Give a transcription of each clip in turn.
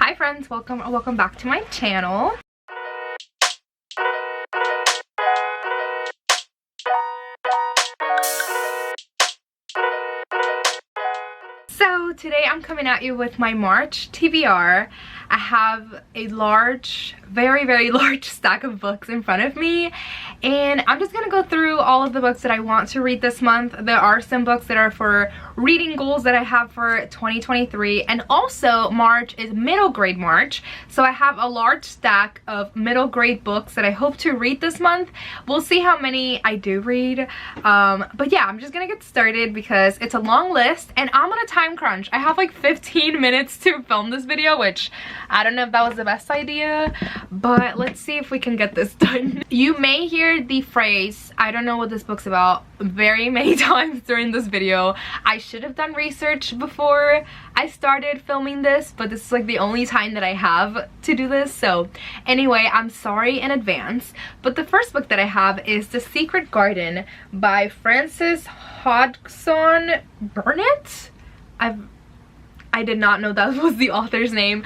Hi friends, welcome back to my channel. So today I'm coming at you with my March TBR. I have a very large stack of books in front of me, and I'm just gonna go through all of the books that I want to read this month. There are some books that are for reading goals that I have for 2023, and also March is middle grade March, so I have a large stack of middle grade books that I hope to read this month. We'll see how many I do read, but yeah, I'm just gonna get started because it's a long list and I'm on a time crunch. I have like 15 minutes to film this video, which I don't know if that was the best idea, but let's see if we can get this done. You may hear the phrase, I don't know what this book's about, very many times during this video. I should have done research before I started filming this, but this is like the only time that I have to do this. So anyway, I'm sorry in advance. But the first book that I have is The Secret Garden by Frances Hodgson Burnett. I did not know that was the author's name.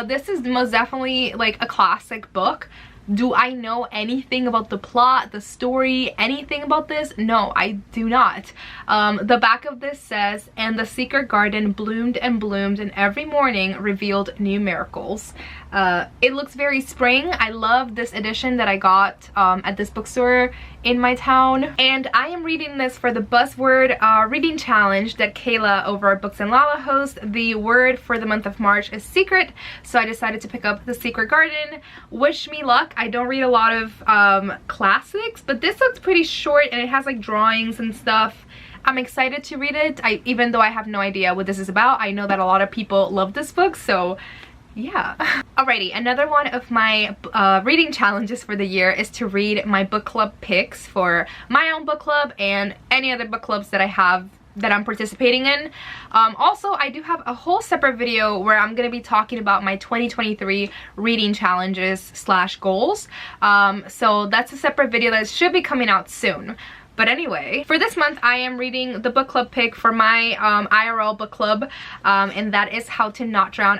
This is most definitely like a classic book. Do I know anything about the plot, the story, anything about this? No, I do not. The back of this says, and the secret garden bloomed and bloomed, and every morning revealed new miracles. It looks very spring. I love this edition that I got at this bookstore in my town, and I am reading this for the Buzzword reading challenge that Kayla over at Books and Lala hosts. The word for the month of March is secret, so I decided to pick up The Secret Garden. Wish me luck. I don't read a lot of classics, but this looks pretty short and it has like drawings and stuff. I'm excited to read it. Even though I have no idea what this is about, I know that a lot of people love this book, so yeah. Alrighty, another one of my reading challenges for the year is to read my book club picks for my own book club and any other book clubs that I have that I'm participating in. Also, I do have a whole separate video where I'm going to be talking about my 2023 reading challenges slash goals. So that's a separate video that should be coming out soon. But anyway, for this month I am reading the book club pick for my IRL book club, and that is How to Not Drown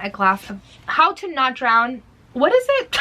what is it?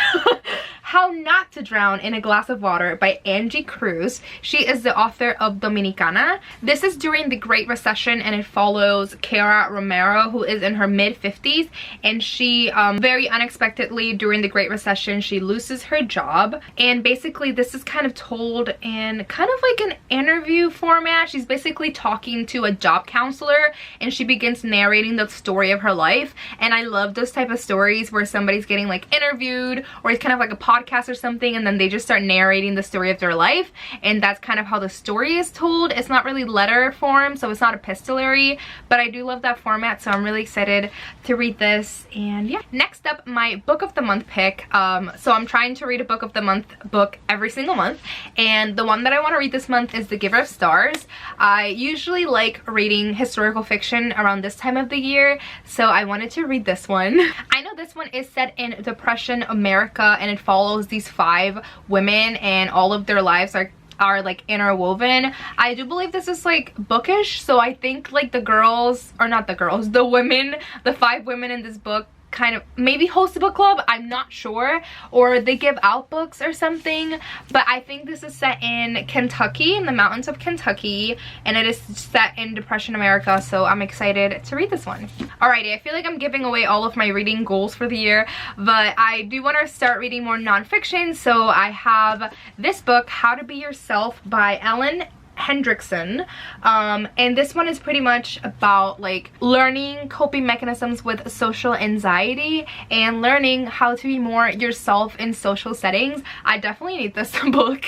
How Not to Drown in a Glass of Water by Angie Cruz. She is the author of Dominicana. This is during the Great Recession, and it follows Cara Romero, who is in her mid-50s, and she very unexpectedly during the Great Recession she loses her job, and basically this is kind of told in kind of like an interview format. She's basically talking to a job counselor and she begins narrating the story of her life, and I love those type of stories where somebody's getting like interviewed, or it's kind of like a podcast or something, and then they just start narrating the story of their life, and that's kind of how the story is told. It's not really letter form, so it's not epistolary, but I do love that format, so I'm really excited to read this. And yeah, next up, my book of the month pick. So I'm trying to read a book of the month book every single month, and the one that I want to read this month is The Giver of Stars. I usually like reading historical fiction around this time of the year, so I wanted to read this one. I know this one is set in Depression America, and it follows these 5 women, and all of their lives are like interwoven. I do believe this is like bookish, so I think like the women, the 5 women in this book kind of maybe host a book club, I'm not sure, or they give out books or something, but I think this is set in Kentucky, in the mountains of Kentucky, and it is set in Depression America, so I'm excited to read this one. Alrighty, I feel like I'm giving away all of my reading goals for the year, but I do want to start reading more nonfiction, so I have this book, How to Be Yourself by Ellen Hendrickson, and this one is pretty much about like learning coping mechanisms with social anxiety and learning how to be more yourself in social settings. I definitely need this book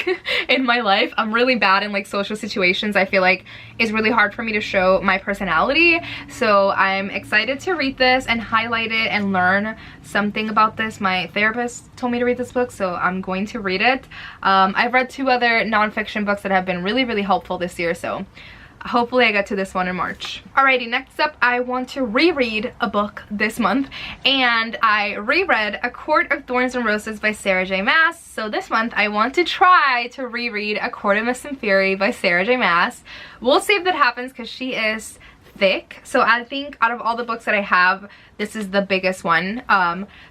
in my life. I'm really bad in like social situations. I feel like it's really hard for me to show my personality, so I'm excited to read this and highlight it and learn something about this. My therapist told me to read this book, so I'm going to read it. I've read 2 other nonfiction books that have been really helpful this year, so hopefully I get to this one in March. Alrighty, next up, I want to reread a book this month, and I reread A Court of Thorns and Roses by Sarah J Maas. So this month I want to try to reread A Court of Mist and Fury by Sarah J Maas. We'll see if that happens because she is thick. So I think out of all the books that I have, this is the biggest one.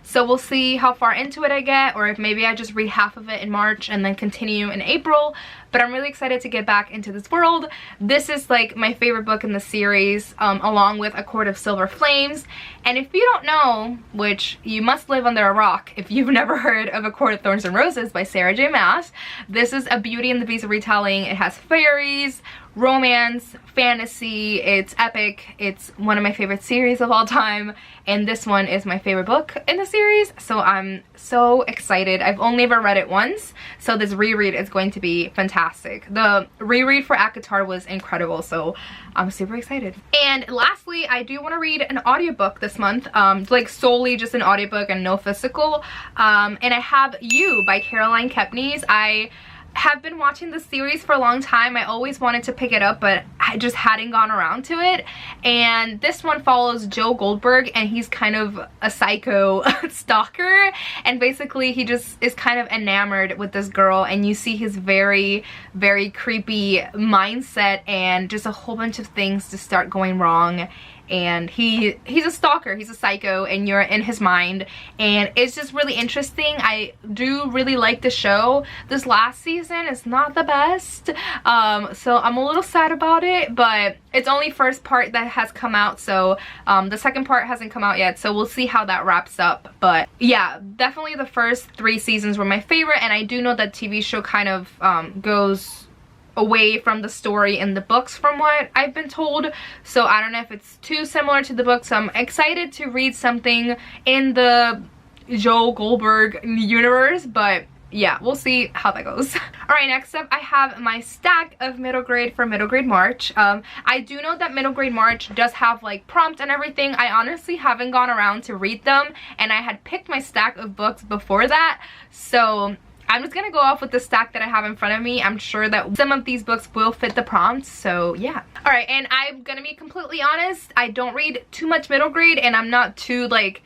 So we'll see how far into it I get, or if maybe I just read half of it in March and then continue in April. But I'm really excited to get back into this world. This is like my favorite book in the series, along with A Court of Silver Flames. And if you don't know, which you must live under a rock if you've never heard of A Court of Thorns and Roses by Sarah J Maas, this is a Beauty and the Beast retelling. It has fairies, romance, fantasy, it's epic. It's one of my favorite series of all time, and this one is my favorite book in the series, so I'm so excited. I've only ever read it once, so this reread is going to be fantastic. The reread for ACOTAR was incredible, so I'm super excited. And lastly, I do want to read an audiobook this month, like solely just an audiobook and no physical, and I have You by Caroline Kepnes. I have been watching this series for a long time. I always wanted to pick it up, but I just hadn't gone around to it. And this one follows Joe Goldberg, and he's kind of a psycho stalker, and basically he just is kind of enamored with this girl, and you see his very, very creepy mindset and just a whole bunch of things just start going wrong. And he's a stalker, he's a psycho, and you're in his mind, and it's just really interesting. I do really like the show. This last season is not the best, so I'm a little sad about it, but it's only first part that has come out, so the second part hasn't come out yet, so we'll see how that wraps up. But yeah, definitely the first 3 seasons were my favorite, and I do know that TV show kind of goes away from the story in the books from what I've been told, so I don't know if it's too similar to the books. So I'm excited to read something in the Joe Goldberg universe, but yeah, we'll see how that goes. Alright, next up I have my stack of middle grade for middle grade March. I do know that middle grade March does have like prompt and everything. I honestly haven't gone around to read them, and I had picked my stack of books before that, so I'm just gonna go off with the stack that I have in front of me. I'm sure that some of these books will fit the prompts, so yeah. Alright, and I'm gonna be completely honest, I don't read too much middle grade, and I'm not too like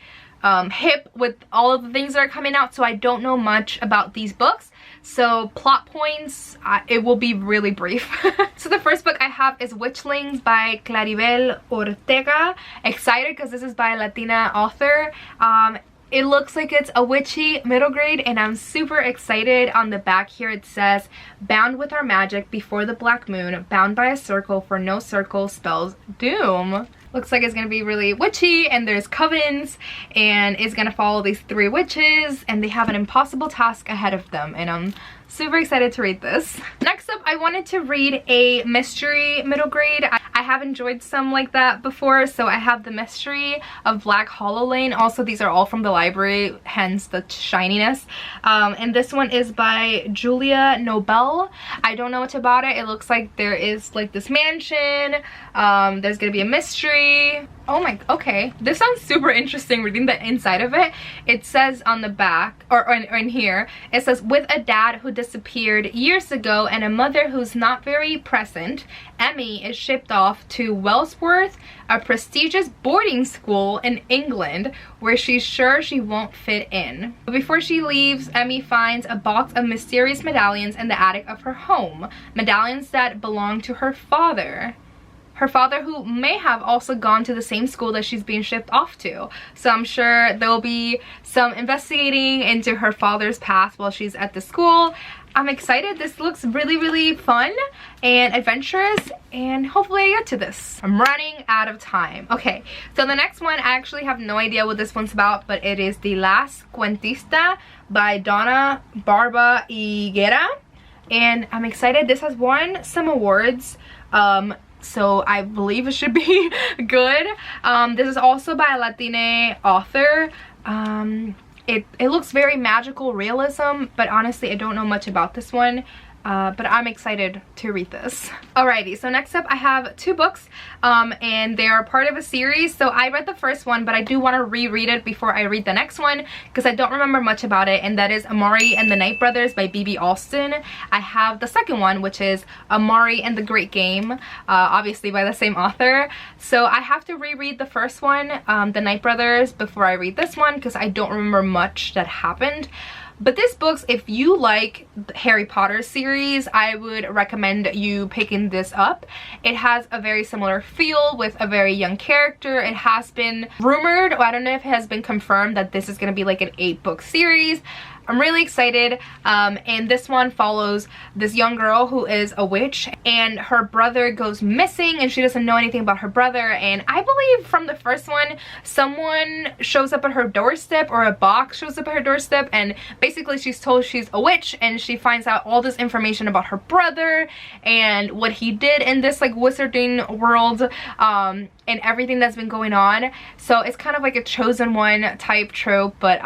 hip with all of the things that are coming out, so I don't know much about these books. So plot points, it will be really brief. So the first book I have is Witchlings by Claribel Ortega. Excited because this is by a Latina author. It looks like it's a witchy middle grade, and I'm super excited. On the back here it says, bound with our magic before the black moon, bound by a circle, for no circle spells doom. Looks like it's gonna be really witchy, and there's covens, and it's gonna follow these 3 witches, and they have an impossible task ahead of them, and I'm super excited to read this. Next up, I wanted to read a mystery middle grade. I have enjoyed some like that before, so I have The Mystery of Black Hollow Lane. Also, these are all from the library, hence the shininess. And this one is by Julia Nobel. I don't know much about it. It looks like there is like this mansion. There's gonna be a mystery. Oh my, okay. This sounds super interesting reading the inside of it. It says on the back, or in here, it says, with a dad who disappeared years ago and a mother who's not very present, Emmy is shipped off to Wellsworth, a prestigious boarding school in England where she's sure she won't fit in. But before she leaves, Emmy finds a box of mysterious medallions in the attic of her home. Medallions that belong to her father. Her father, who may have also gone to the same school that she's being shipped off to. So I'm sure there'll be some investigating into her father's past while she's at the school. I'm excited. This looks really, really fun and adventurous, and hopefully I get to this. I'm running out of time. Okay, so the next one, I actually have no idea what this one's about, but it is The Last Cuentista by Donna Barba Higuera, and I'm excited. This has won some awards. So I believe it should be good. This is also by a Latina author. It looks very magical realism, but honestly I don't know much about this one. But I'm excited to read this. Alrighty, so next up I have 2 books, and they are part of a series. So I read the first one, but I do want to reread it before I read the next one because I don't remember much about it, and that is Amari and the Night Brothers by B.B. Alston. I have the second one, which is Amari and the Great Game, obviously by the same author. So I have to reread the first one, The Night Brothers, before I read this one because I don't remember much that happened. But this book, if you like the Harry Potter series, I would recommend you picking this up. It has a very similar feel with a very young character. It has been rumored, or I don't know if it has been confirmed, that this is going to be like an 8-book series. I'm really excited, and this one follows this young girl who is a witch, and her brother goes missing and she doesn't know anything about her brother. And I believe from the first one, someone shows up at her doorstep, or a box shows up at her doorstep, and basically she's told she's a witch, and she finds out all this information about her brother and what he did in this like wizarding world, and everything that's been going on. So it's kind of like a chosen one type trope, but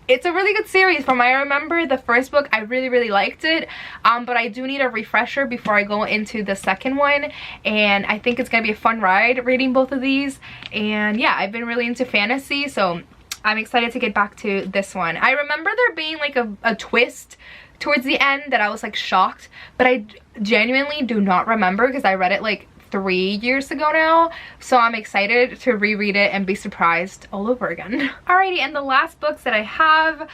it's a really good series. From what I remember, the first book, I really liked it, but I do need a refresher before I go into the second one, and I think it's gonna be a fun ride reading both of these. And yeah, I've been really into fantasy, so I'm excited to get back to this one. I remember there being like a twist towards the end that I was like shocked, but I genuinely do not remember because I read it like 3 years ago now, so I'm excited to reread it and be surprised all over again. Alrighty, and the last books that I have,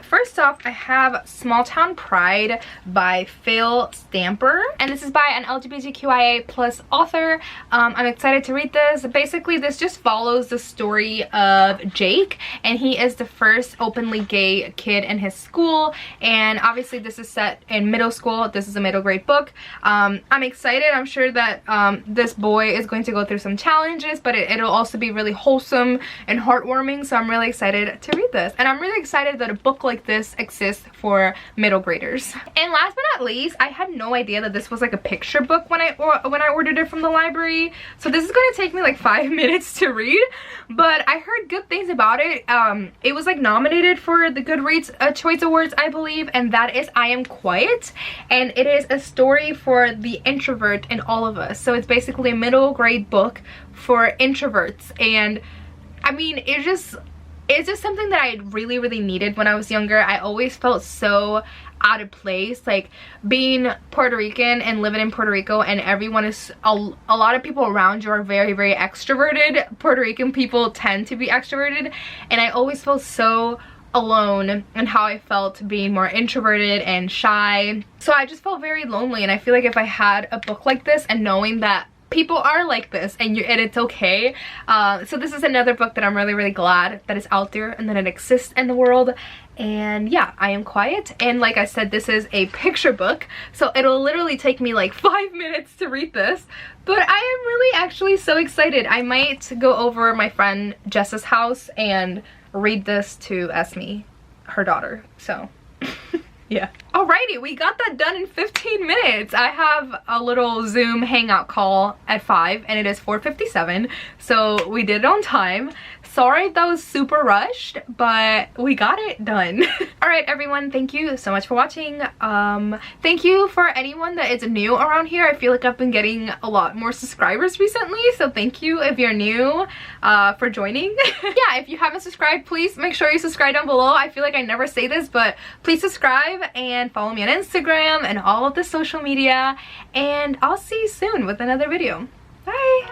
first off, I have Small Town Pride by Phil Stamper, and this is by an LGBTQIA+ author. I'm excited to read this. Basically, this just follows the story of Jake, and he is the first openly gay kid in his school, and obviously this is set in middle school. This is a middle grade book. I'm excited. I'm sure that this boy is going to go through some challenges, but it'll also be really wholesome and heartwarming, so I'm really excited to read this. And I'm really excited that a book like this exists for middle graders. And last but not least, I had no idea that this was like a picture book when I ordered it from the library, so this is going to take me like 5 minutes to read, but I heard good things about it. It was like nominated for the Goodreads Choice Awards, I believe, and that is I Am Quiet, and it is a story for the introvert in all of us. So it's basically a middle grade book for introverts, and I mean, it's just something that I really needed when I was younger. I always felt so out of place, like being Puerto Rican and living in Puerto Rico, and everyone is a lot of people around you are very extroverted. Puerto Rican people tend to be extroverted, and I always felt so alone in how I felt being more introverted and shy. So I just felt very lonely, and I feel like if I had a book like this and knowing that people are like this and it's okay. So this is another book that I'm really glad that is out there and that it exists in the world. And yeah, I Am Quiet, and like I said, this is a picture book, so it'll literally take me like 5 minutes to read this, but I am really actually so excited. I might go over my friend Jess's house and read this to Esme, her daughter, so yeah. Alrighty, we got that done in 15 minutes. I have a little Zoom hangout call at 5 and it is 4:57, so we did it on time. Sorry if that was super rushed, but we got it done. Alright everyone, thank you so much for watching. Thank you for anyone that is new around here. I feel like I've been getting a lot more subscribers recently, so thank you if you're new for joining. Yeah, if you haven't subscribed, please make sure you subscribe down below. I feel like I never say this, but please subscribe and follow me on Instagram and all of the social media, and I'll see you soon with another video. Bye!